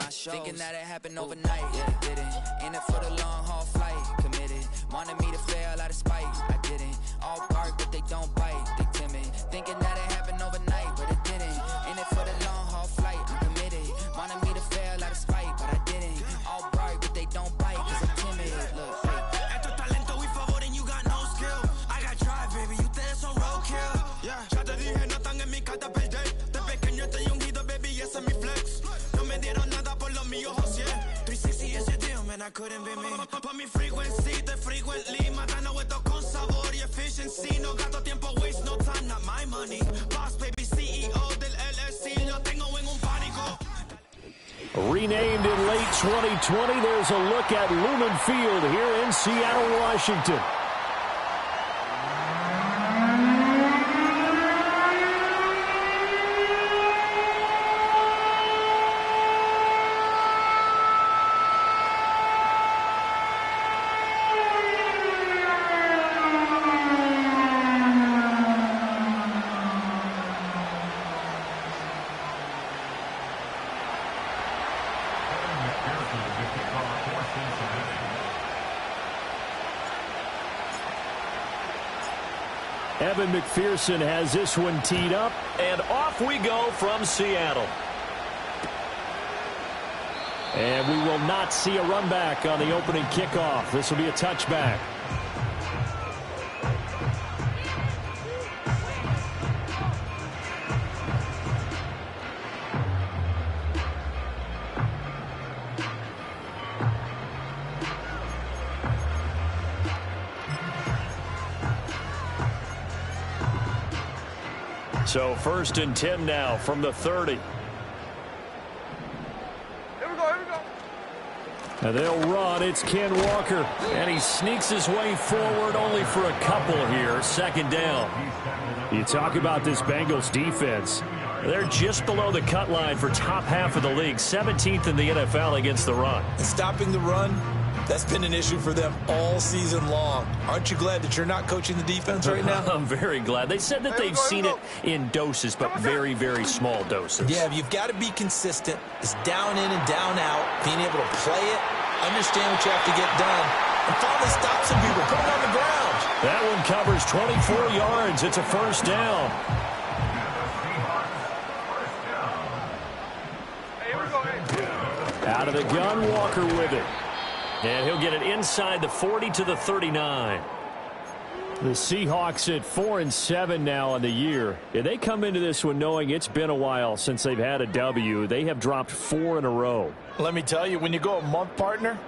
my shows. Thinking that it happened overnight, yeah, it didn't. In it for the long haul flight, committed. Wanted me to fail out of spite, I didn't. All bark, but they don't bite, they timid. Thinking that it happened overnight, but it didn't. In it for the long haul flight, I'm committed. Wanted me to fail out of spite, but I didn't. All bark, but they don't bite, cause I'm timid. Look, Esto es talento y favor and you got no skill. I got drive, baby, ustedes son roadkill. Yeah, ya te dije, no están en mi carta perder. De pequeño estoy ungido, baby, ese es mi flex. No me dieron nada por lo mío, José. 360 is your deal, man, I couldn't be me. Pa' mi frequency, te frequently. Matando esto con sabor y efficiency. No gasto tiempo, waste no time, not my money. Boss, baby, CEO del LLC. Lo tengo en un pánico. Renamed in late 2020, there's a look at Lumen Field here in Seattle, Washington. Evan McPherson has this one teed up, and off we go from Seattle. And we will not see a run back on the opening kickoff. This will be a touchback. So 1st and 10 now from the 30. Here we go. And they'll run. It's Ken Walker. And he sneaks his way forward only for a couple here. 2nd down. You talk about this Bengals defense. They're just below the cut line for top half of the league. 17th in the NFL against the run. And stopping the run, that's been an issue for them all season long. Aren't you glad that you're not coaching the defense right now? I'm very glad. They said that they've seen it in doses, but very, very small doses. Yeah, you've got to be consistent. It's down in and down out, being able to play it, understand what you have to get done, and finally stop some people, put them on the ground. That one covers 24 yards. It's a 1st down. Out of the gun, Walker with it. And he'll get it inside the 40 to the 39. The Seahawks at 4-7 now on the year. And they come into this one knowing it's been a while since they've had a W. They have dropped 4 in a row. Let me tell you, when you go a month, partner,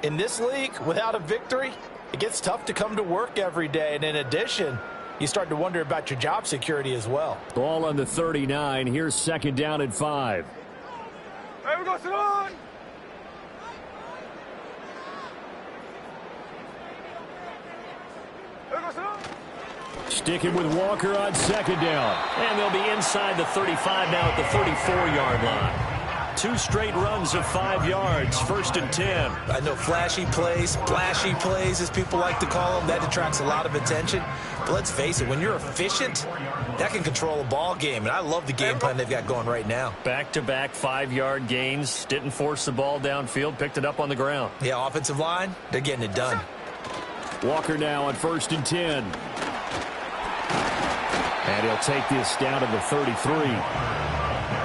in this league, without a victory, it gets tough to come to work every day. And in addition, you start to wonder about your job security as well. Ball on the 39. Here's 2nd down and 5. Here we go, sit on. Sticking with Walker on 2nd down. And they'll be inside the 35 now at the 34-yard line. 2 straight runs of 5 yards, 1st and 10. I know flashy plays, splashy plays, as people like to call them, that attracts a lot of attention. But let's face it, when you're efficient, that can control a ball game. And I love the game plan they've got going right now. Back-to-back 5-yard gains. Didn't force the ball downfield. Picked it up on the ground. Yeah, offensive line, they're getting it done. Walker now on 1st and 10. And he'll take this down to the 33.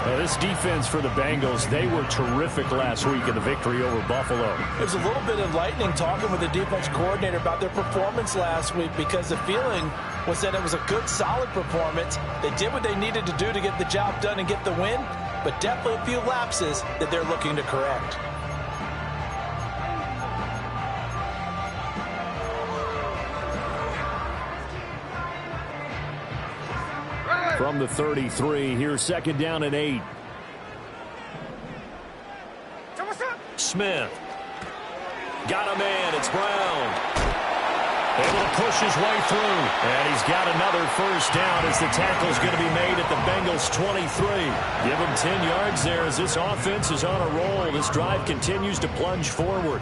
Now, this defense for the Bengals, they were terrific last week in the victory over Buffalo. It was a little bit enlightening talking with the defense coordinator about their performance last week, because the feeling was that it was a good, solid performance. They did what they needed to do to get the job done and get the win, but definitely a few lapses that they're looking to correct. From the 33, here's 2nd down and 8. Smith. Got a man. It's Brown. Able to push his way through. And he's got another 1st down as the tackle's going to be made at the Bengals 23. Give him 10 yards there as this offense is on a roll. This drive continues to plunge forward.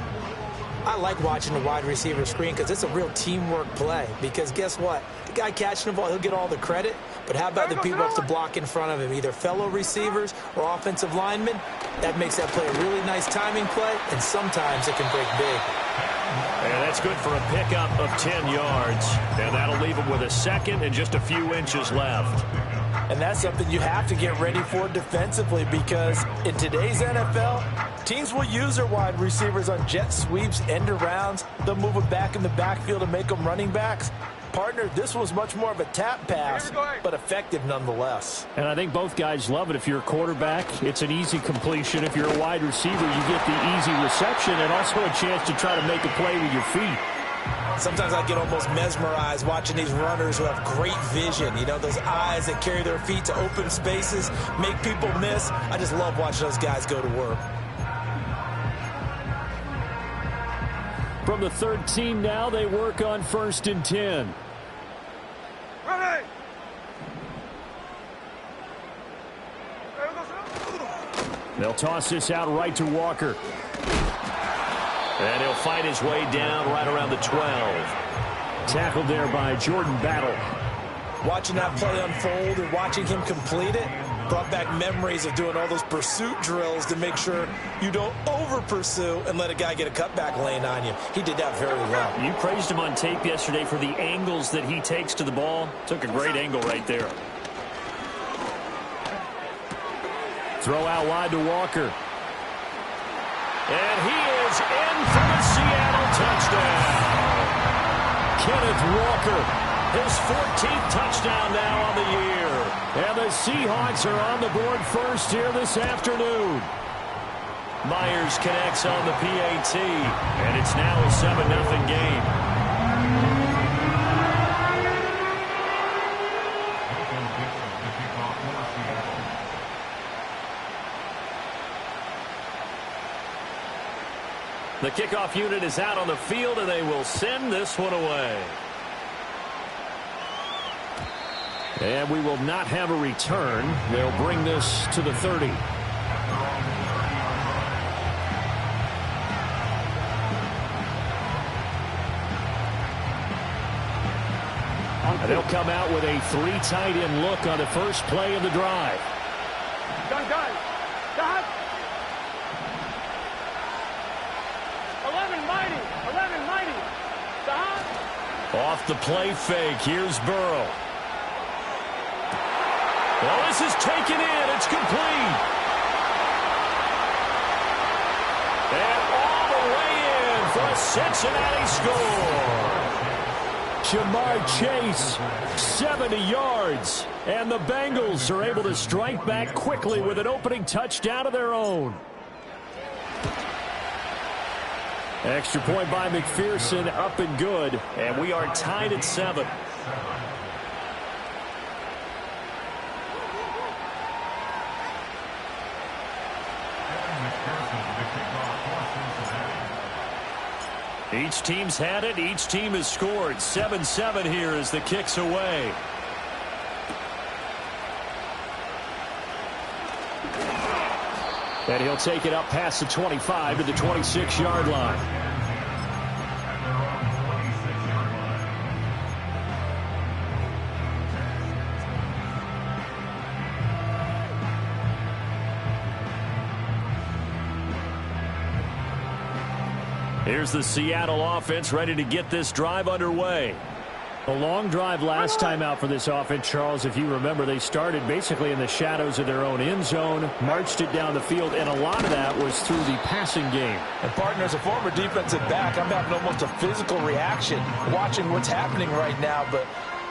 I like watching the wide receiver screen because it's a real teamwork play. Because guess what? The guy catching the ball, he'll get all the credit. But how about the people who have to block in front of him, either fellow receivers or offensive linemen? That makes that play a really nice timing play, and sometimes it can break big. And that's good for a pickup of 10 yards. And that'll leave him with a second and just a few inches left. And that's something you have to get ready for defensively, because in today's NFL, teams will use their wide receivers on jet sweeps, end arounds. They'll move them back in the backfield and make them running backs. Partner, this was much more of a tap pass, but effective nonetheless. And I think both guys love it. If you're a quarterback, it's an easy completion. If you're a wide receiver, you get the easy reception and also a chance to try to make a play with your feet. Sometimes I get almost mesmerized watching these runners who have great vision. You know, those eyes that carry their feet to open spaces, make people miss. I just love watching those guys go to work. From the third team now, they work on 1st and 10. Ready. They'll toss this out right to Walker. And he'll fight his way down right around the 12. Tackled there by Jordan Battle. Watching that play unfold and watching him complete it brought back memories of doing all those pursuit drills to make sure you don't over-pursue and let a guy get a cutback lane on you. He did that very well. You praised him on tape yesterday for the angles that he takes to the ball. Took a great angle right there. Throw out wide to Walker. And he is in for the Seattle touchdown. Kenneth Walker, his 14th touchdown now on the year. And the Seahawks are on the board first here this afternoon. Myers connects on the PAT, and it's now a 7-0 game. The kickoff unit is out on the field, and they will send this one away. And we will not have a return. They'll bring this to the 30. And they'll come out with a 3 tight end look on the first play of the drive. Gun. Stop. 11 mighty. Stop. Off the play fake. Here's Burrow. Well, this is taken in. It's complete. And all the way in for a Cincinnati score. Jamar Chase, 70 yards. And the Bengals are able to strike back quickly with an opening touchdown of their own. Extra point by McPherson, up and good. And we are tied at 7. Each team's had it. Each team has scored. 7-7 here as the kick's away. And he'll take it up past the 25 to the 26-yard line. Here's the Seattle offense ready to get this drive underway. A long drive last time out for this offense, Charles. If you remember, they started basically in the shadows of their own end zone, marched it down the field, and a lot of that was through the passing game. And partner, as a former defensive back, I'm having almost a physical reaction watching what's happening right now. But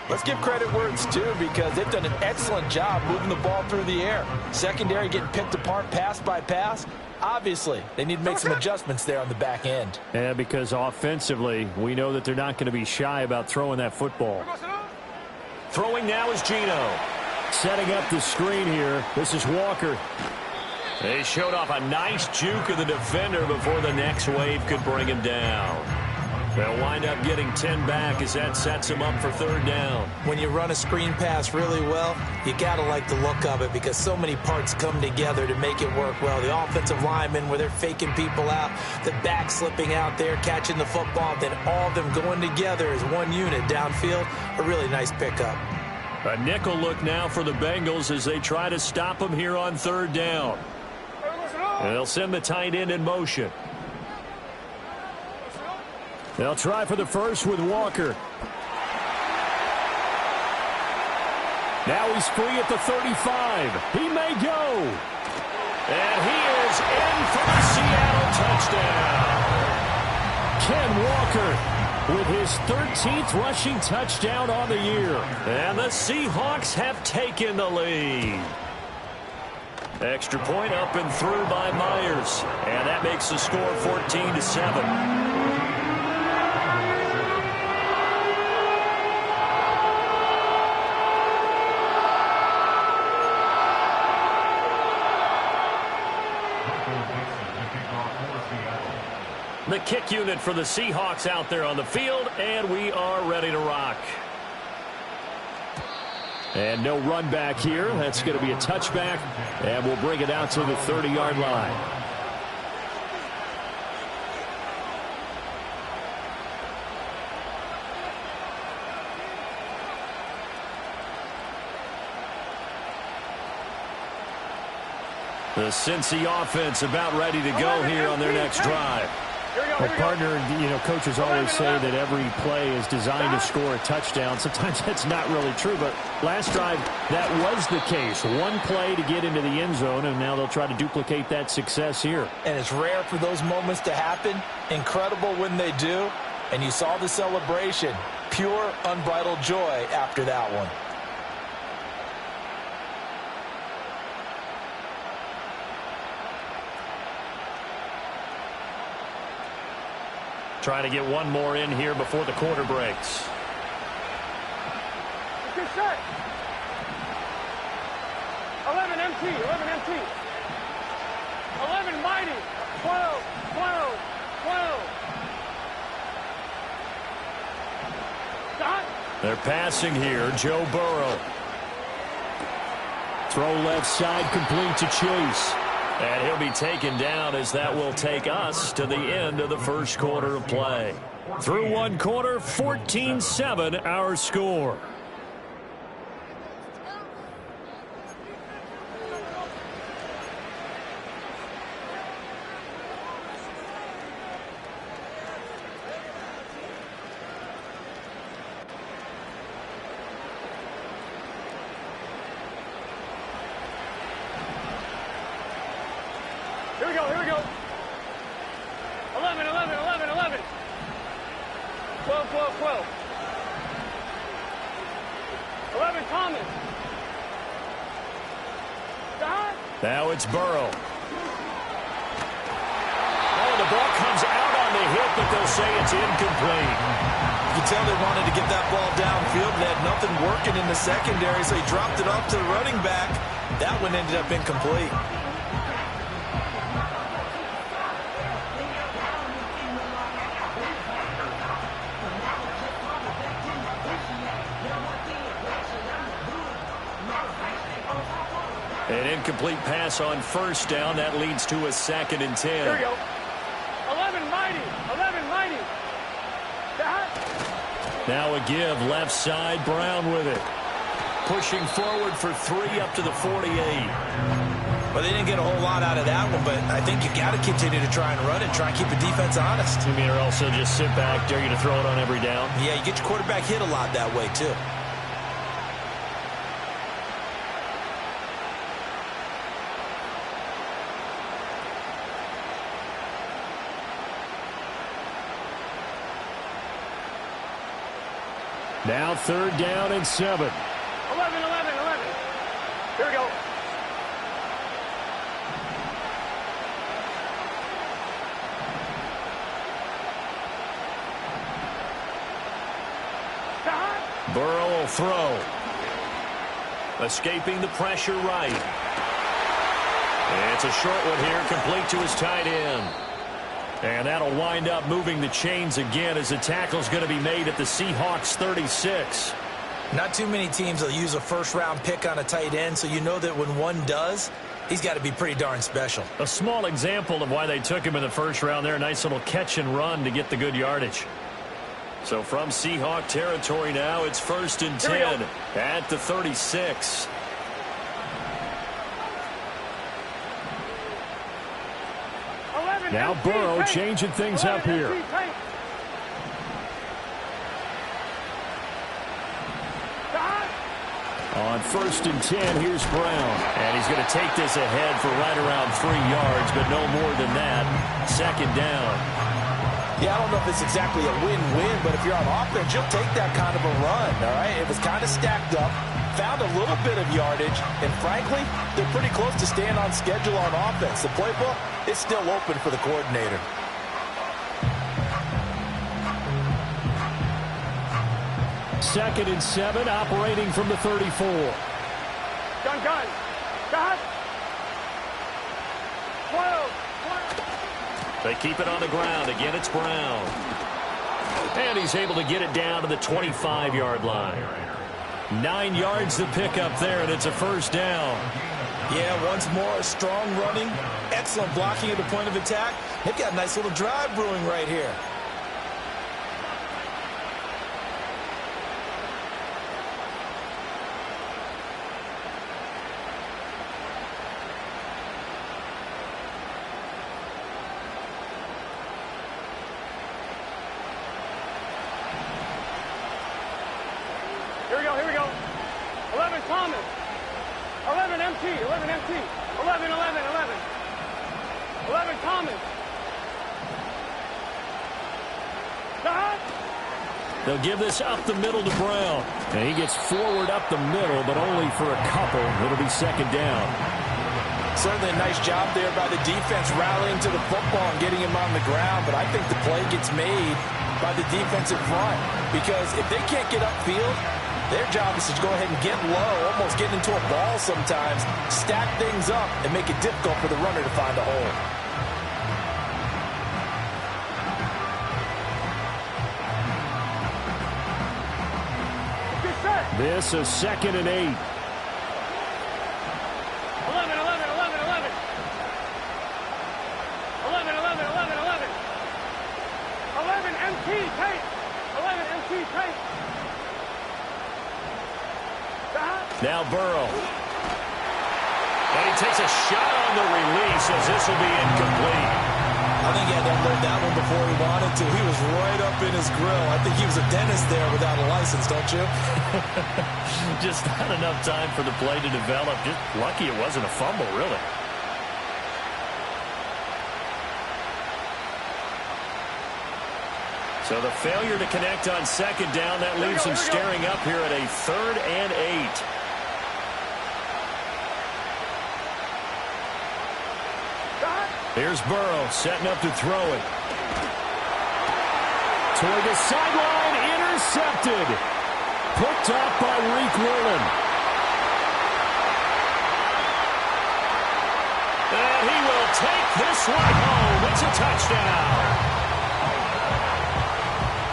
let's give credit where it's due, because they've done an excellent job moving the ball through the air. Secondary getting picked apart pass by pass. Obviously, they need to make some adjustments there on the back end. Yeah, because offensively, we know that they're not going to be shy about throwing that football. Throwing now is Geno. Setting up the screen here. This is Walker. They showed off a nice juke of the defender before the next wave could bring him down. They'll wind up getting 10 back as that sets them up for third down. When you run a screen pass really well, you got to like the look of it because so many parts come together to make it work well. The offensive linemen where they're faking people out, the back slipping out there, catching the football, then all of them going together as one unit downfield. A really nice pickup. A nickel look now for the Bengals as they try to stop them here on third down. And they'll send the tight end in motion. They'll try for the first with Walker. Now he's free at the 35. He may go. And he is in for the Seattle touchdown. Ken Walker with his 13th rushing touchdown on the year. And the Seahawks have taken the lead. Extra point up and through by Myers. And that makes the score 14-7. The kick unit for the Seahawks out there on the field, and we are ready to rock. And no run back here. That's going to be a touchback, and we'll bring it out to the 30-yard line. The Cincy offense about ready to go here on their next drive. Well, partner, coaches always say that every play is designed to score a touchdown. Sometimes that's not really true, but last drive, that was the case. One play to get into the end zone, and now they'll try to duplicate that success here. And it's rare for those moments to happen. Incredible when they do. And you saw the celebration. Pure, unbridled joy after that one. Trying to get one more in here before the quarter breaks. Good set. 11 MT, 11 MT. 11 mighty. 12, 12, 12. Stop. They're passing here. Joe Burrow. Throw left side, complete to Chase. And he'll be taken down as that will take us to the end of the first quarter of play. Through one quarter, 14-7 our score. Here we go, here we go. 11, 11, 11, 11. 12, 12, 12. 11, Thomas. Stop. Now it's Burrow. Oh, the ball comes out on the hit, but they'll say it's incomplete. You can tell they wanted to get that ball downfield. They had nothing working in the secondary, so he dropped it off to the running back. That one ended up incomplete. An incomplete pass on first down. That leads to a 2nd and 10. Here we go. 11 mighty. 11 mighty. Stop. Now a give left side. Brown with it. Pushing forward for 3 up to the 48. Well, they didn't get a whole lot out of that one, but I think you got to continue to try and run it, try and keep the defense honest. You mean, or also just sit back, dare you to throw it on every down? Yeah, you get your quarterback hit a lot that way, too. Now 3rd down and 7. 11, 11, 11. Here we go. Stop. Burrow will throw. Escaping the pressure right. It's a short one here, complete to his tight end. And that'll wind up moving the chains again as the tackle's going to be made at the Seahawks 36. Not too many teams will use a first-round pick on a tight end, so you know that when one does, he's got to be pretty darn special. A small example of why they took him in the first round there. A nice little catch and run to get the good yardage. So from Seahawk territory now, it's 1st and 10 at the 36. Now Burrow changing things up here. On 1st and 10, here's Brown. And he's going to take this ahead for right around 3 yards, but no more than that. 2nd down. Yeah, I don't know if it's exactly a win-win, but if you're on offense, you'll take that kind of a run, all right? It was kind of stacked up, found a little bit of yardage, and frankly, they're pretty close to staying on schedule on offense. The playbook is still open for the coordinator. Second and 7, operating from the 34. Gun. Got. They keep it on the ground. Again, it's Brown. And he's able to get it down to the 25-yard line. 9 yards to pick up there, and it's a 1st down. Yeah, once more, strong running, excellent blocking at the point of attack. They've got a nice little drive brewing right here. Here we go. 11 Thomas. 11 MT. 11 MT. 11 Thomas. Got. They'll give this up the middle to Brown. And he gets forward up the middle, but only for a couple. It'll be 2nd down. Certainly a nice job there by the defense rallying to the football and getting him on the ground, but I think the play gets made by the defensive front because if they can't get upfield, their job is to go ahead and get low, almost get into a ball sometimes, stack things up, and make it difficult for the runner to find a hole. This is 2nd and 8. 11 MT tape. 11 MT tape. Now Burrow. And he takes a shot on the release as this will be incomplete. I think he had to unload that one before he wanted to. He was right up in his grill. I think he was a dentist there without a license, don't you? Just not enough time for the play to develop. Just lucky it wasn't a fumble, really. So the failure to connect on 2nd down, that leaves him staring up here at a 3rd and 8. Here's Burrow setting up to throw it. Toward the sideline, intercepted. Picked up by Reek Woolen. And he will take this one home. It's a touchdown.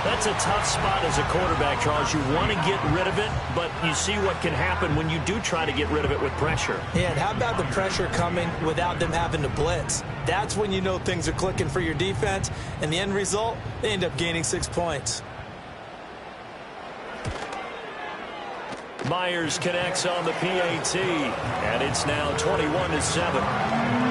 That's a tough spot as a quarterback, Charles. You want to get rid of it, but you see what can happen when you do try to get rid of it with pressure. Yeah, and how about the pressure coming without them having to blitz? That's when you know things are clicking for your defense, and the end result, they end up gaining 6 points. Myers connects on the PAT, and it's now 21-7.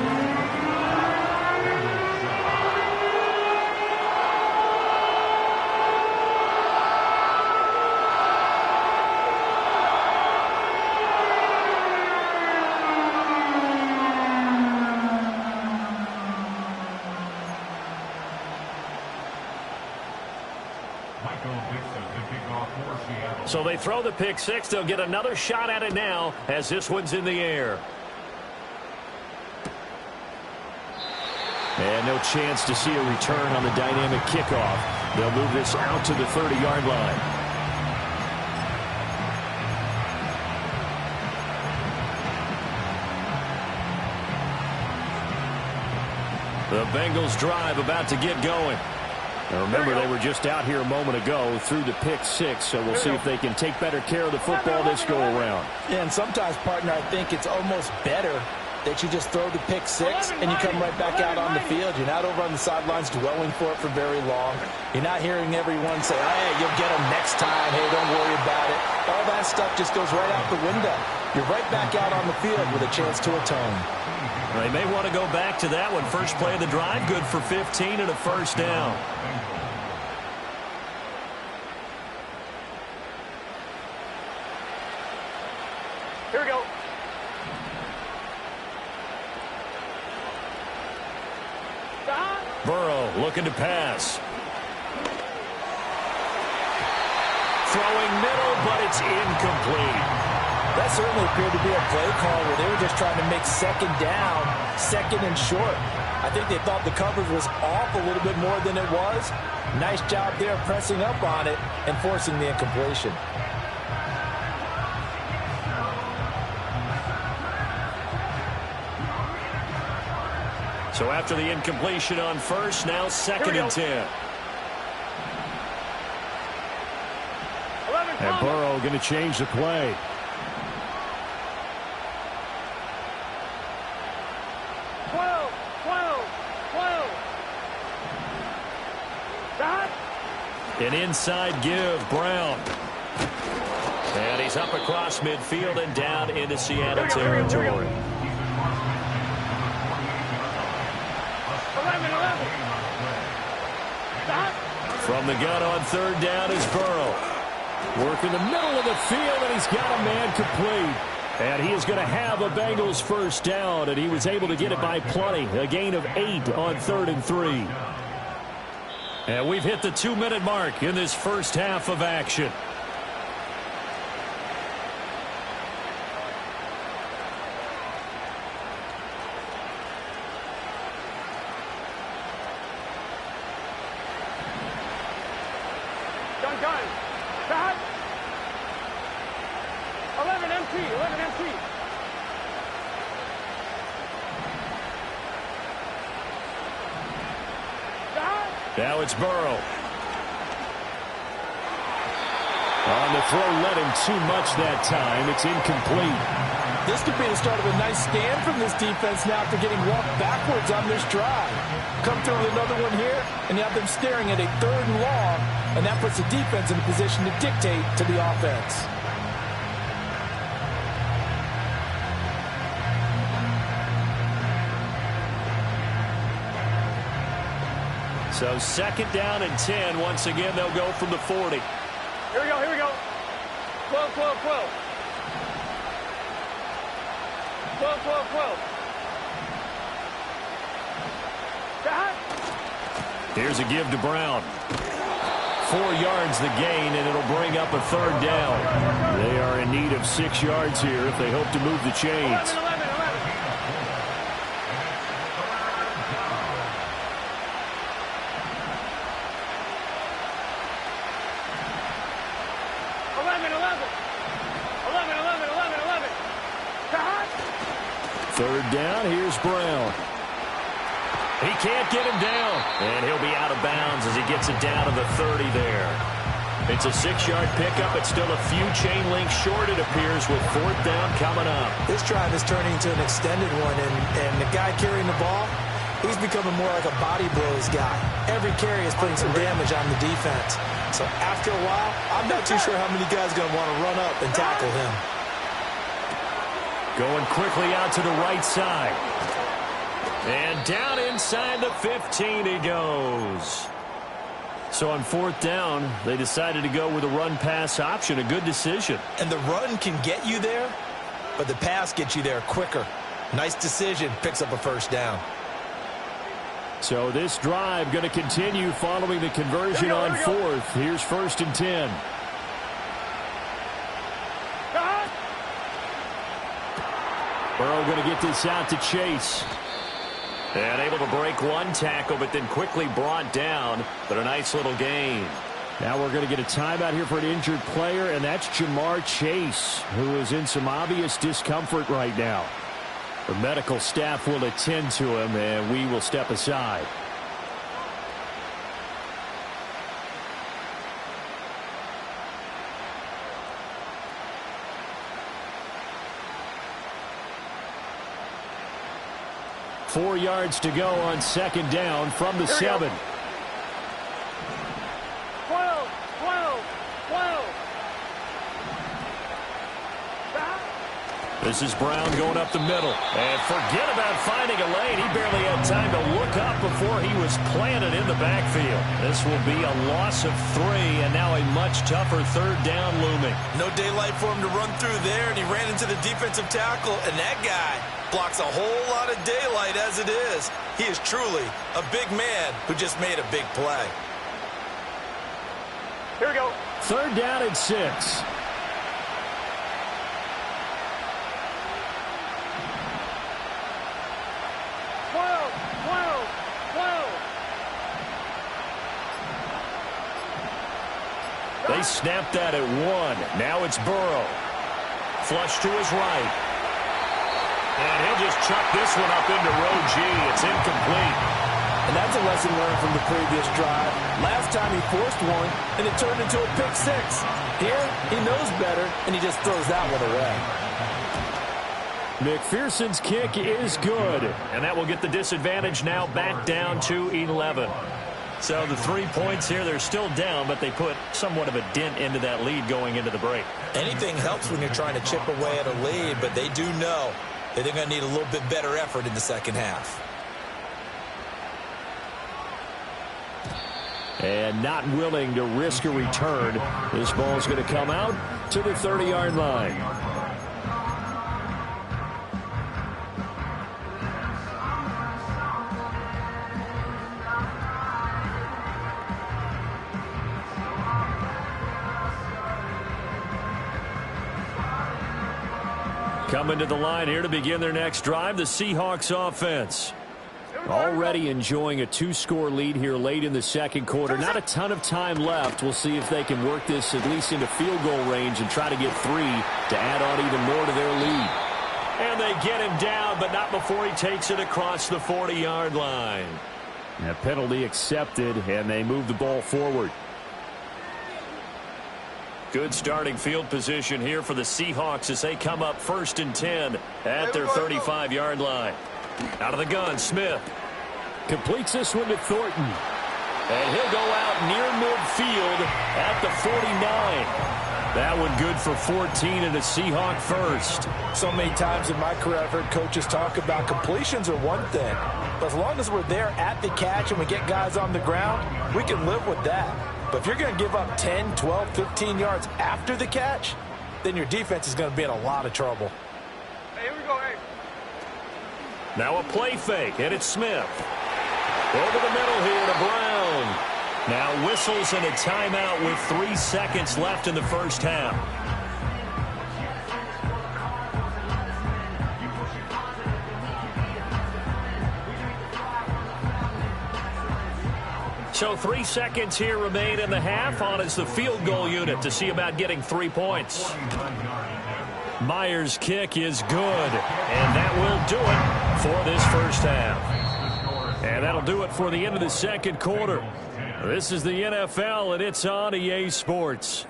So they throw the pick six. They'll get another shot at it now as this one's in the air. And no chance to see a return on the dynamic kickoff. They'll move this out to the 30-yard line. The Bengals drive about to get going. Now remember, they were just out here a moment ago through the pick six, so we'll see if they can take better care of the football this go around. Yeah, and sometimes, partner, I think it's almost better that you just throw the pick six and you come right back out on the field. You're not over on the sidelines dwelling for it for very long. You're not hearing everyone say, hey, you'll get them next time. Hey, don't worry about it. All that stuff just goes right out the window. You're right back out on the field with a chance to atone. They may want to go back to that one. First play of the drive, good for 15 and a first down. Here we go. Burrow looking to pass. Throwing middle, but it's incomplete. That certainly appeared to be a play call where they were just trying to make second down, second and short. I think they thought the coverage was off a little bit more than it was. Nice job there pressing up on it and forcing the incompletion. So after the incompletion on first, now second and 10. And Burrow going to change the play. An inside give, Brown. And he's up across midfield and down into Seattle territory. 11. From the gun on third down is Burrow. Working the middle of the field, and he's got a man complete. And he is going to have a Bengals first down, and he was able to get it by plenty. A gain of 8 on 3rd and 3. And we've hit the 2-minute mark in this first half of action. Gun. Back. 11 MT. Now it's Burrow. On the throw, led him too much that time. It's incomplete. This could be the start of a nice stand from this defense now after getting walked backwards on this drive. Come through with another one here, and you have them staring at a 3rd and long, and that puts the defense in a position to dictate to the offense. So second down and 10. Once again, they'll go from the 40. Here we go. 12. 12. Here's a give to Brown. 4 yards the gain, and it'll bring up a 3rd down. They are in need of 6 yards here if they hope to move the chains. 11. 3rd down, here's Brown. He can't get him down, and he'll be out of bounds as he gets it down to the 30 there. It's a 6-yard pickup. It's still a few chain links short, it appears, with 4th down coming up. This drive is turning into an extended one, and the guy carrying the ball, he's becoming more like a body blows guy. Every carry is putting some damage on the defense. So after a while, I'm not too sure how many guys are going to want to run up and tackle him. Going quickly out to the right side. And down inside the 15 he goes. So on 4th down, they decided to go with a run-pass option. A good decision. And the run can get you there, but the pass gets you there quicker. Nice decision. Picks up a 1st down. So this drive going to continue following the conversion on 4th. Here's 1st and 10. Burrow going to get this out to Chase. And able to break one tackle, but then quickly brought down. But a nice little gain. Now we're going to get a timeout here for an injured player, and that's Jamar Chase, who is in some obvious discomfort right now. The medical staff will attend to him, and we will step aside. Four yards to go on second down from the 7. 12, 12, 12. This is Brown going up the middle. And forget about finding a lane. He barely had time to look up before he was planted in the backfield. This will be a loss of 3, and now a much tougher third down looming. No daylight for him to run through there, and he ran into the defensive tackle, and that guy blocks a whole lot of daylight as it is. He is truly a big man who just made a big play. Here we go. Third down and 6. 12, 12, 12. They snapped that at 1. Now it's Burrow. Flush to his right. And he'll just chuck this one up into row G. It's incomplete. And that's a lesson learned from the previous drive. Last time he forced one, and it turned into a pick 6. Here, he knows better, and he just throws that one away. McPherson's kick is good. And that will get the disadvantage now back down to 11. So the 3 points here, they're still down, but they put somewhat of a dent into that lead going into the break. Anything helps when you're trying to chip away at a lead, but they do know that they're going to need a little bit better effort in the second half. And not willing to risk a return. This ball's going to come out to the 30-yard line. Coming to the line here to begin their next drive, the Seahawks offense. Already enjoying a 2-score lead here late in the second quarter. Not a ton of time left. We'll see if they can work this at least into field goal range and try to get 3 to add on even more to their lead. And they get him down, but not before he takes it across the 40-yard line. A penalty accepted, and they move the ball forward. Good starting field position here for the Seahawks as they come up 1st and 10 at their 35-yard line. Out of the gun, Smith. Completes this one to Thornton. And he'll go out near midfield at the 49. That one good for 14 and a Seahawk first. So many times in my career I've heard coaches talk about completions are one thing. But as long as we're there at the catch and we get guys on the ground, we can live with that. But if you're going to give up 10, 12, 15 yards after the catch, then your defense is going to be in a lot of trouble. Hey, here we go, hey. Now a play fake, and it's Smith. Over the middle here to Brown. Now whistles and a timeout with 3 seconds left in the first half. So 3 seconds here remain in the half. On is the field goal unit to see about getting 3 points. Myers' kick is good, and that will do it for this first half. And that'll do it for the end of the second quarter. This is the NFL, and it's on EA Sports.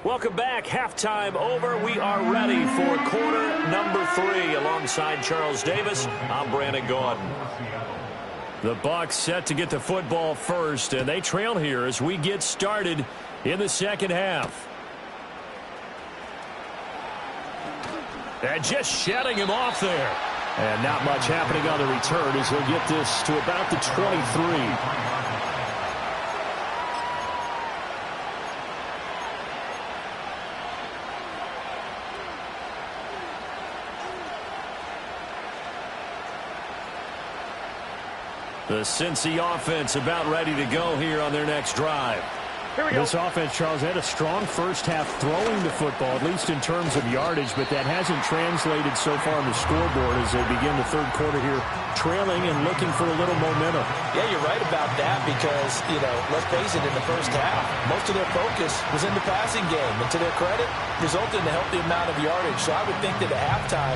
Welcome back. Halftime over. We are ready for quarter number 3. Alongside Charles Davis, I'm Brandon Gaudin. The Bucs set to get the football first, and they trail here as we get started in the second half. And just shedding him off there. And not much happening on the return as he'll get this to about the 23. The Cincy offense about ready to go here on their next drive. This offense, Charles, had a strong first half throwing the football, at least in terms of yardage, but that hasn't translated so far on the scoreboard as they begin the third quarter here, trailing and looking for a little momentum. Yeah, you're right about that because, let's face it, in the first half, most of their focus was in the passing game. And to their credit, resulted in a healthy amount of yardage. So I would think that at halftime,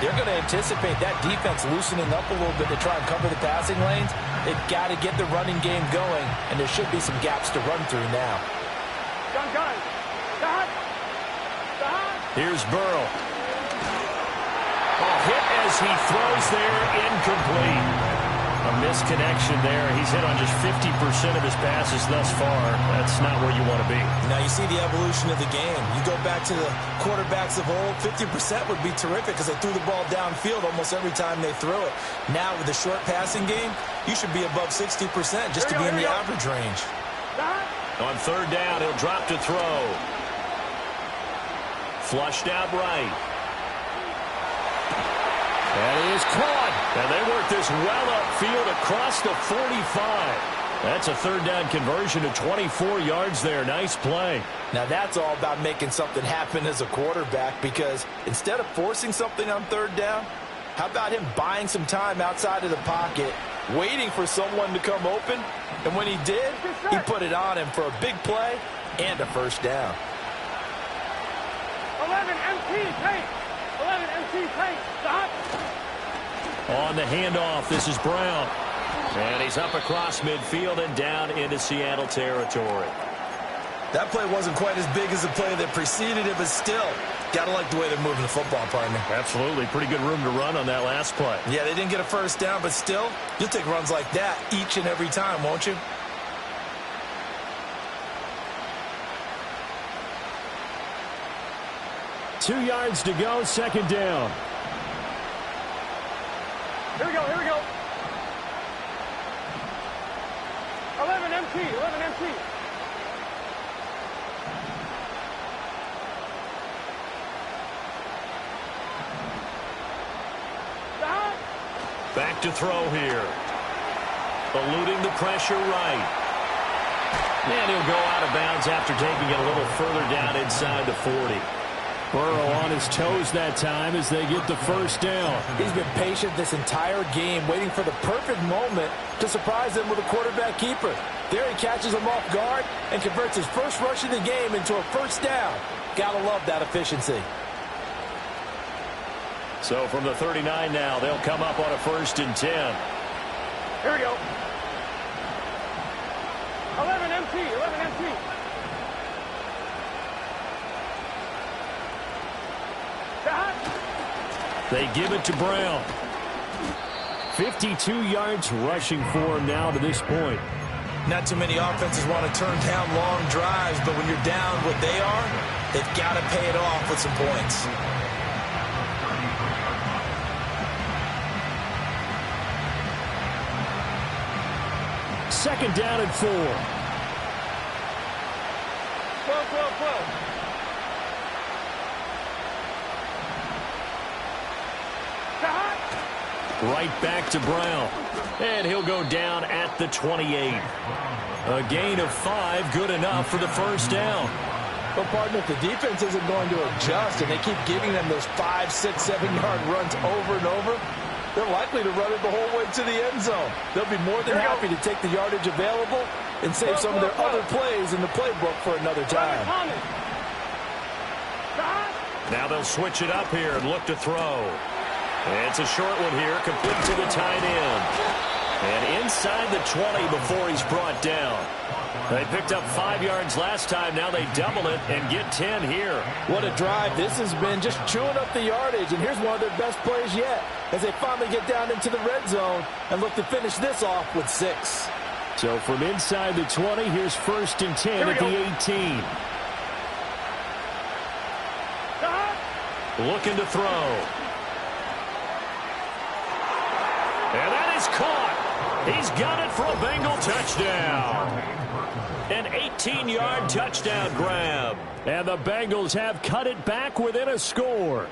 they're going to anticipate that defense loosening up a little bit to try and cover the passing lanes. They've got to get the running game going, and there should be some gaps to run through now. Here's Burrow. Hit as he throws there, incomplete. A misconnection there. He's hit on just 50% of his passes thus far. That's not where you want to be. Now you see the evolution of the game. You go back to the quarterbacks of old, 50% would be terrific because they threw the ball downfield almost every time they threw it. Now with the short passing game, you should be above 60% just to be in the average range. On third down, he'll drop to throw. Flushed out right. And he is caught. And they work this well upfield across the 45. That's a third down conversion of 24 yards there. Nice play. Now that's all about making something happen as a quarterback, because instead of forcing something on third down, how about him buying some time outside of the pocket, waiting for someone to come open, and when he did, he put it on him for a big play and a first down. 11 MT paint. 11 MT paint. Stop. On the handoff, this is Brown. And he's up across midfield and down into Seattle territory. That play wasn't quite as big as the play that preceded it, but still, got to like the way they're moving the football, partner. Absolutely. Pretty good room to run on that last play. Yeah, they didn't get a first down, but still, you'll take runs like that each and every time, won't you? Two yards to go, second down. Here we go, here we go. 11 MT, 11 MT. Stop. Back to throw here. Eluding the pressure right. And he'll go out of bounds after taking it a little further down inside the 40. Burrow on his toes that time as they get the first down. He's been patient this entire game, waiting for the perfect moment to surprise them with a quarterback keeper. There he catches him off guard and converts his first rush of the game into a first down. Gotta love that efficiency. So from the 39 now, they'll come up on a 1st and 10. Here we go. 11 MT, 11 MT. They give it to Brown. 52 yards rushing for him now to this point. Not too many offenses want to turn down long drives, but when you're down what they are, they've got to pay it off with some points. Second down and 4. 12, 12, 12. Right back to Brown. And he'll go down at the 28. A gain of 5, good enough for the first down. But, partner, if the defense isn't going to adjust and they keep giving them those 5, 6, 7-yard runs over and over, they're likely to run it the whole way to the end zone. They'll be more than happy to take the yardage available and save some of their other plays in the playbook for another time. Now they'll switch it up here and look to throw. It's a short one here, complete to the tight end. And inside the 20 before he's brought down. They picked up 5 yards last time. Now they double it and get 10 here. What a drive this has been, just chewing up the yardage. And here's one of their best plays yet as they finally get down into the red zone and look to finish this off with 6. So from inside the 20, here's 1st and 10 at the 18. Looking to throw. And that is caught. He's got it for a Bengal touchdown. An 18-yard touchdown grab. And the Bengals have cut it back within a score.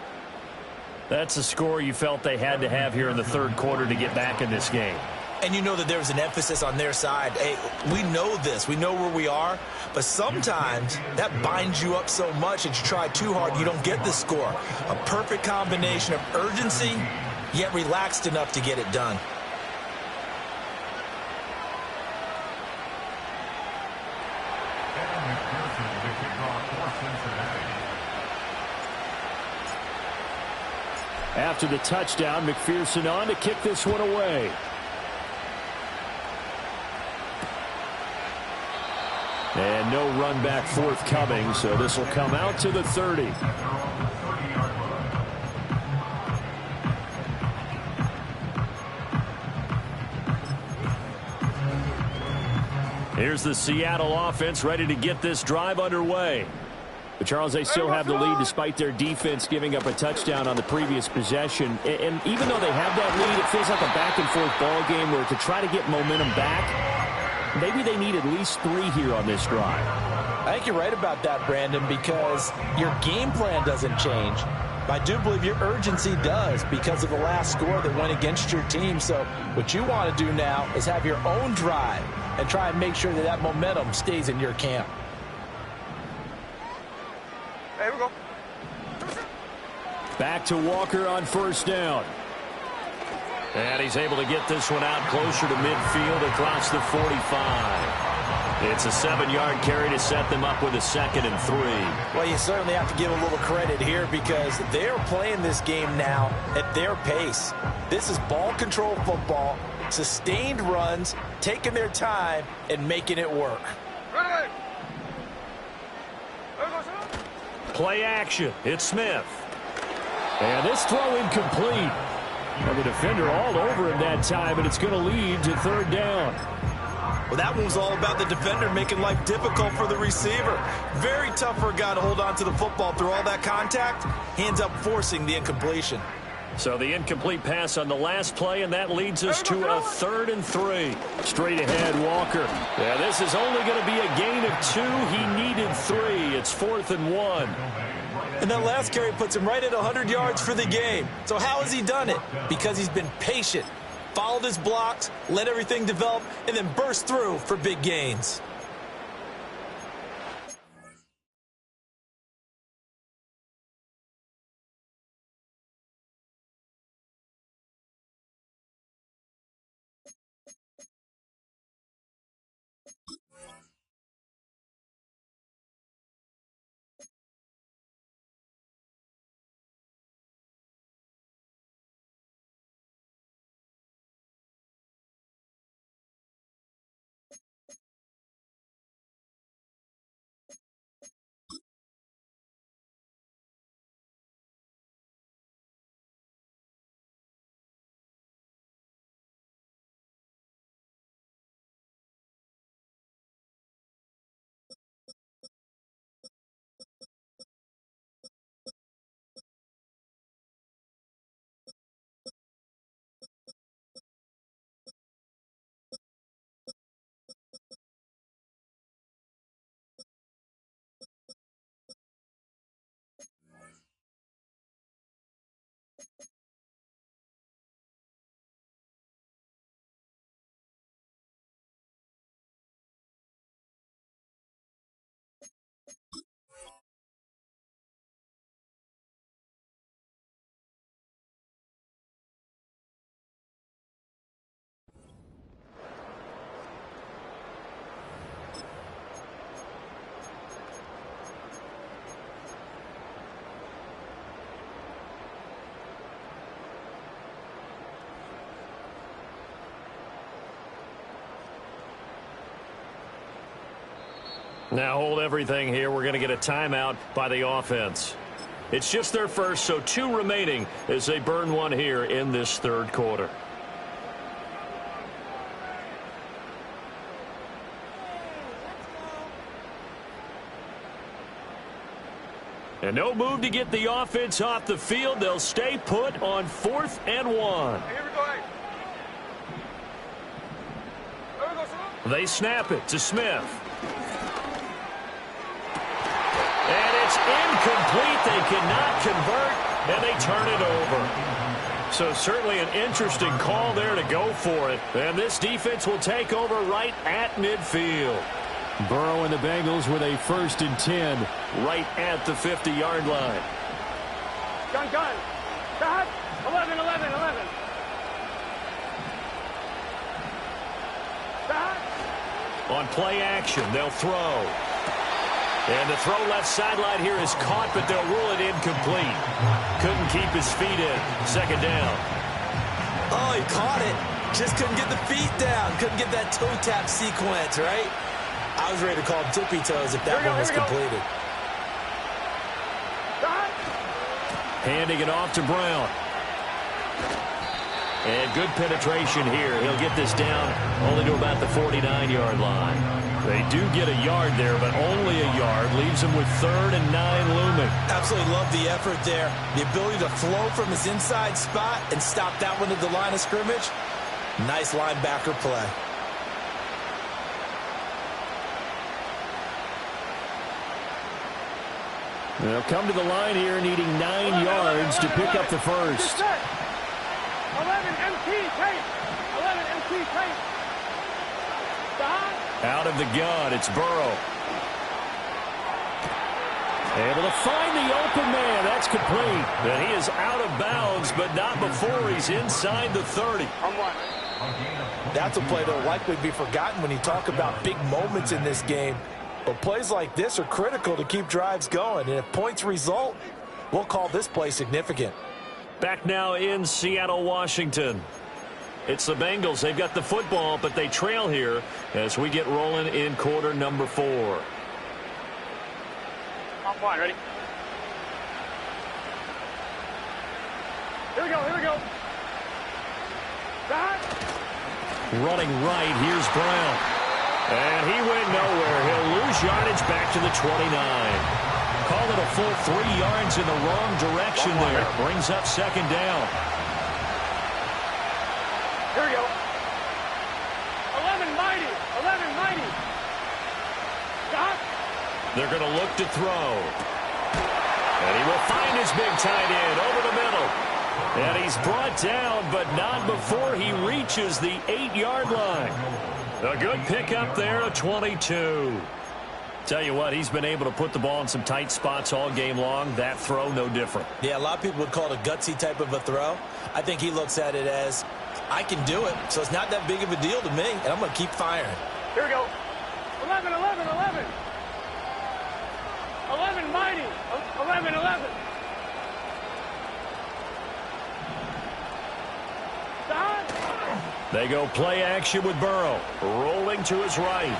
That's a score you felt they had to have here in the third quarter to get back in this game. And you know that there's an emphasis on their side. Hey, we know this. We know where we are. But sometimes that binds you up so much that you try too hard, you don't get the score. A perfect combination of urgency, yet relaxed enough to get it done. After the touchdown, McPherson on to kick this one away. And no run back forthcoming, so this will come out to the 30. Here's the Seattle offense ready to get this drive underway. But Charles, they still have the lead despite their defense giving up a touchdown on the previous possession. And even though they have that lead, it feels like a back-and-forth ball game where to try to get momentum back, maybe they need at least 3 here on this drive. I think you're right about that, Brandon, because your game plan doesn't change. I do believe your urgency does because of the last score that went against your team. So what you want to do now is have your own drive and try and make sure that that momentum stays in your camp. Here we go. Back to Walker on first down. And he's able to get this one out closer to midfield across the 45. It's a 7-yard carry to set them up with a 2nd and 3. Well, you certainly have to give a little credit here because they're playing this game now at their pace. This is ball control football, sustained runs, taking their time, and making it work. Ready. Play action. It's Smith. And this throw incomplete. And the defender all over him that time, and it's going to lead to 3rd down. Well, that one was all about the defender making life difficult for the receiver. Very tough for a guy to hold on to the football through all that contact. He ends up forcing the incompletion. So the incomplete pass on the last play, and that leads us to a 3rd and 3. Straight ahead, Walker. Yeah, this is only going to be a gain of 2. He needed 3. It's 4th and 1. And that last carry puts him right at 100 yards for the game. So how has he done it? Because he's been patient, followed his blocks, let everything develop, and then burst through for big gains. Now hold everything here. We're going to get a timeout by the offense. It's just their first, so 2 remaining as they burn one here in this 3rd quarter. And no move to get the offense off the field. They'll stay put on 4th and 1. Here we go. They snap it to Smith. And it's incomplete. They cannot convert, and they turn it over. So certainly an interesting call there to go for it. And this defense will take over right at midfield. Burrow and the Bengals with a 1st and 10 right at the 50-yard line. Gun. Stop. 11. Stop. On play action, they'll throw. And the throw left sideline here is caught, but they'll rule it incomplete. Couldn't keep his feet in. 2nd down. Oh, he caught it. Just couldn't get the feet down. Couldn't get that toe tap sequence, right? I was ready to call him tippy toes if that one was completed. Handing it off to Brown. And good penetration here. He'll get this down only to about the 49-yard line. They do get a yard there, but only a yard. Leaves them with 3rd and 9 looming. Absolutely love the effort there. The ability to flow from his inside spot and stop that one at the line of scrimmage. Nice linebacker play. They'll come to the line here needing 9 yards to pick up the first. 11 MT tape. 11 MT tape. Stop. Out of the gun, it's Burrow. Able to find the open man. That's complete. And he is out of bounds, but not before he's inside the 30. That's a play that will likely be forgotten when you talk about big moments in this game. But plays like this are critical to keep drives going. And if points result, we'll call this play significant. Back now in Seattle, Washington. It's the Bengals. They've got the football, but they trail here as we get rolling in quarter number 4. On point, ready? Here we go. Stop. Running right, here's Brown. And he went nowhere. He'll lose yardage back to the 29. Call it a full 3 yards in the wrong direction there. Brings up 2nd down. Here we go. 11 mighty. Stop. They're going to look to throw. And he will find his big tight end over the middle. And he's brought down, but not before he reaches the 8-yard line. A good pickup there, a 22. Tell you what, he's been able to put the ball in some tight spots all game long. That throw, no different. Yeah, a lot of people would call it a gutsy type of a throw. I think he looks at it as, I can do it, so it's not that big of a deal to me, and I'm going to keep firing. Here we go. 11 mighty. 11. Stop. They go play action with Burrow. Rolling to his right.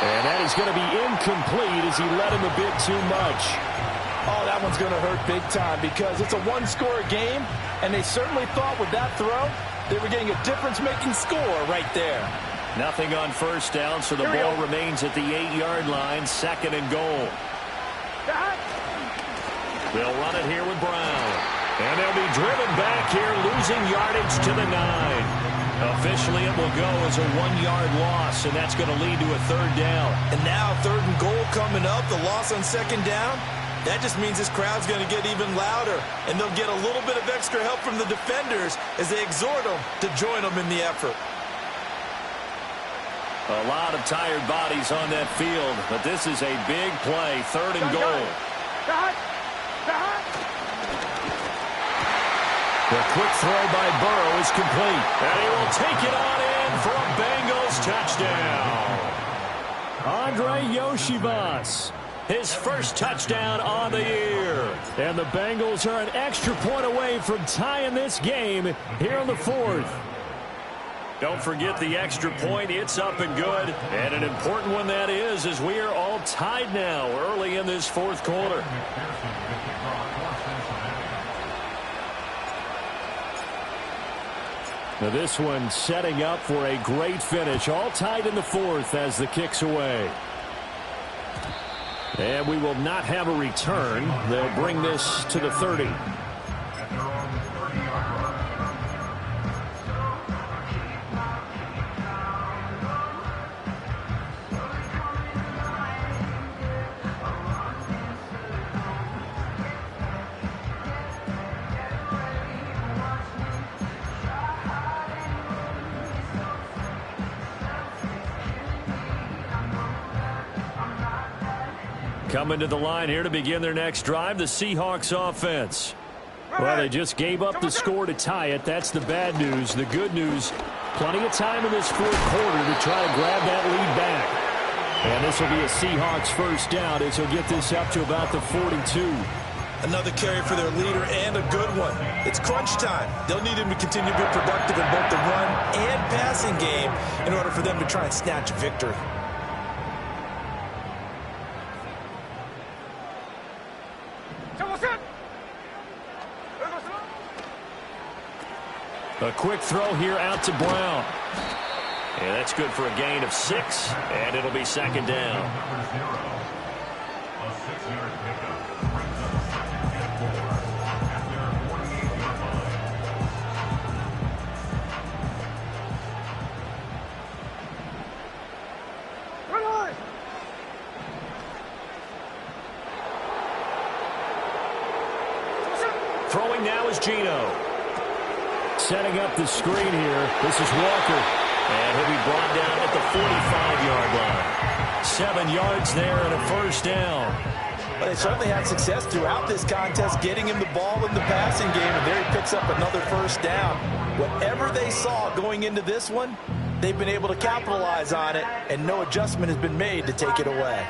And that is going to be incomplete as he let him a bit too much. Oh, that one's going to hurt big time because it's a one-score game, and they certainly thought with that throw they were getting a difference-making score right there. Nothing on 1st down, so the ball remains at the 8-yard line, 2nd and goal. They'll run it here with Brown. And they'll be driven back here, losing yardage to the 9. Officially, it will go as a 1-yard loss, and that's going to lead to a 3rd down. And now 3rd and goal coming up, the loss on 2nd down. That just means this crowd's going to get even louder, and they'll get a little bit of extra help from the defenders as they exhort them to join them in the effort. A lot of tired bodies on that field, but this is a big play, 3rd and goal. The quick throw by Burrow is complete, and he will take it on in for a Bengals touchdown. Andre Yoshivas, his first touchdown on the year. And the Bengals are an extra point away from tying this game here in the 4th. Don't forget the extra point. It's up and good. And an important one that is, as we are all tied now early in this 4th quarter. Now this one setting up for a great finish. All tied in the 4th as the kick's away. And we will not have a return. They'll bring this to the 30. Coming to the line here to begin their next drive, the Seahawks offense. Well, they just gave up the score to tie it. That's the bad news. The good news, plenty of time in this fourth quarter to try to grab that lead back. And this will be a Seahawks first down as he'll get this up to about the 42. Another carry for their leader and a good one. It's crunch time. They'll need him to continue to be productive in both the run and passing game in order for them to try and snatch a victory. A quick throw here out to Brown. And that's good for a gain of 6, and it'll be second down. A 6-yard pickup brings up second and 4 at their 48-yard line. Throwing now is Geno. Setting up the screen here. This is Walker. And he'll be brought down at the 45-yard line. 7 yards there and a first down. Well, they certainly had success throughout this contest getting him the ball in the passing game, and there he picks up another first down. Whatever they saw going into this one, they've been able to capitalize on it, and no adjustment has been made to take it away.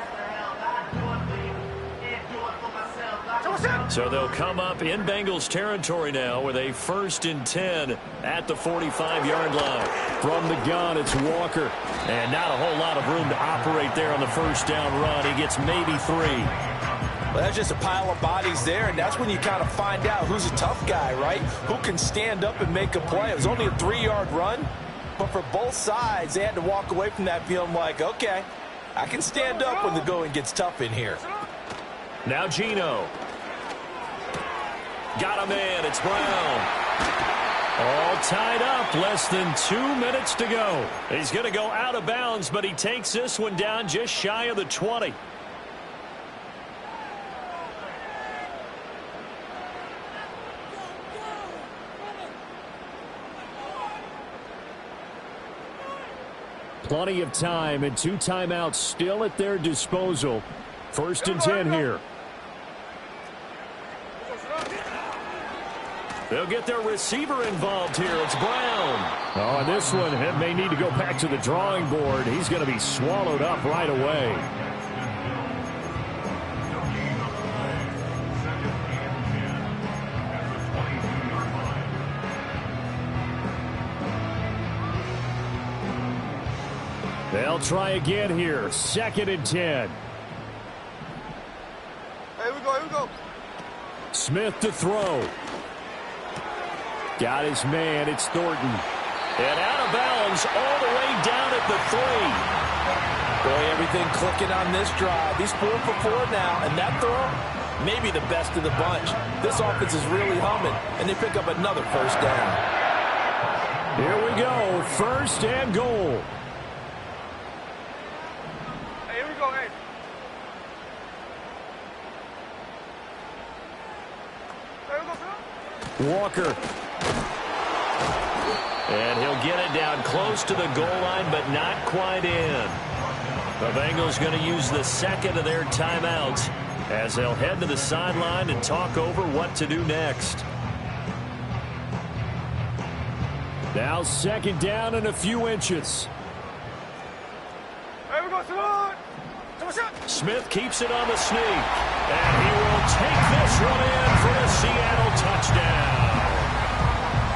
So they'll come up in Bengals territory now with a 1st and 10 at the 45-yard line. From the gun, it's Walker. And not a whole lot of room to operate there on the first down run. He gets maybe 3. Well, that's just a pile of bodies there, and that's when you kind of find out who's a tough guy, right? Who can stand up and make a play. It was only a 3-yard run, but for both sides, they had to walk away from that feeling like, okay, I can stand up when the going gets tough in here. Now Geno. Got a man. It's Brown. All tied up. Less than 2 minutes to go. He's going to go out of bounds, but he takes this one down just shy of the 20. Plenty of time and 2 timeouts still at their disposal. 1st and 10 here. They'll get their receiver involved here. It's Brown. Oh, and this one may need to go back to the drawing board. He's going to be swallowed up right away. They'll try again here. 2nd and 10. Here we go. Smith to throw. Got his man. It's Thornton. And out of bounds all the way down at the 3. Boy, everything clicking on this drive. He's 4 for 4 now, and that throw, maybe the best of the bunch. This offense is really humming, and they pick up another first down. Here we go. 1st and goal. Here we go, hey. Walker. And he'll get it down close to the goal line, but not quite in. The Bengals going to use the 2nd of their timeouts as they'll head to the sideline and talk over what to do next. Now 2nd down and a few inches. Here we go, Smith keeps it on the sneak. And he will take this one in for a Seattle touchdown.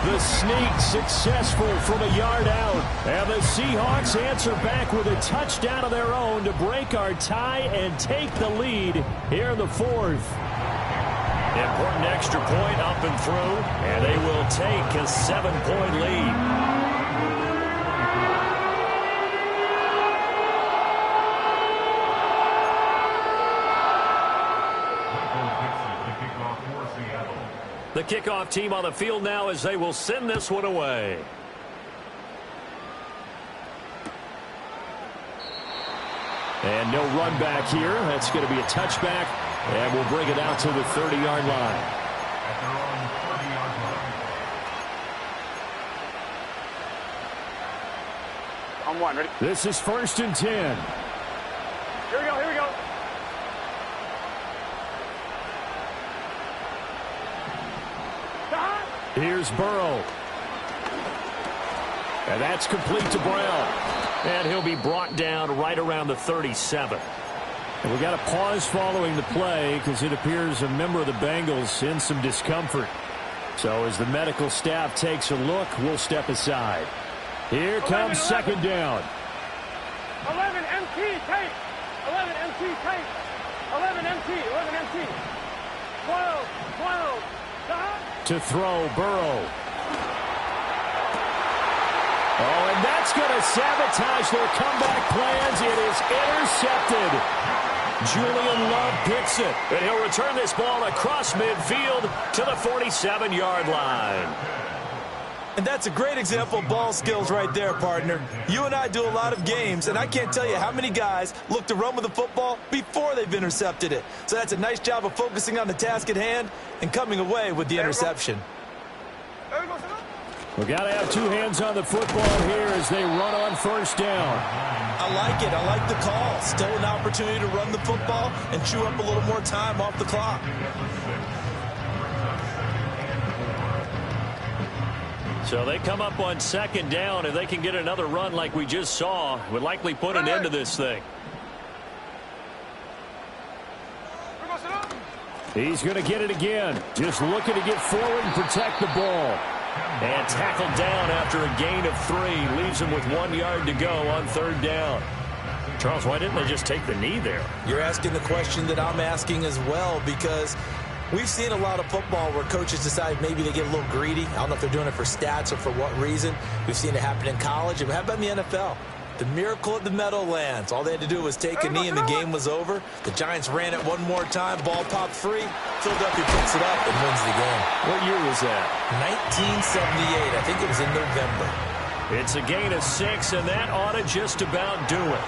The sneak successful from a yard out. And the Seahawks answer back with a touchdown of their own to break our tie and take the lead here in the 4th. Important extra point up and through, and they will take a 7-point lead. The kickoff team on the field now as they will send this one away. And no run back here. That's going to be a touchback, and we'll bring it out to the 30-yard line. At their own 30-yard line. I'm one, ready? This is 1st and 10. Here we go. Here's Burrow. And that's complete to Brown. And he'll be brought down right around the 37. And we got a pause following the play because it appears a member of the Bengals in some discomfort. So as the medical staff takes a look, we'll step aside. Here comes second down. 11 MT, tape. 11 MT, tape. 11 MT, 11 MT. 12, 12. To throw, Burrow. Oh, and that's going to sabotage their comeback plans. It is intercepted. Julian Love picks it, and he'll return this ball across midfield to the 47-yard line. And that's a great example of ball skills right there, partner. You and I do a lot of games, and I can't tell you how many guys look to run with the football before they've intercepted it. So that's a nice job of focusing on the task at hand and coming away with the interception. We've got to have two hands on the football here as they run on first down. I like it. I like the call. Still an opportunity to run the football and chew up a little more time off the clock. So they come up on second down. If they can get another run like we just saw, would likely put an end to this thing. He's going to get it again. Just looking to get forward and protect the ball. And tackled down after a gain of 3. Leaves him with 1 yard to go on third down. Charles, why didn't they just take the knee there? You're asking the question that I'm asking as well, because we've seen a lot of football where coaches decide maybe they get a little greedy. I don't know if they're doing it for stats or for what reason. We've seen it happen in college. And how about in the NFL? The miracle at the Meadowlands. All they had to do was take a knee and the game was over. The Giants ran it one more time. Ball popped free. Philadelphia picks it up and wins the game. What year was that? 1978. I think it was in November. It's a gain of 6, and that ought to just about do it.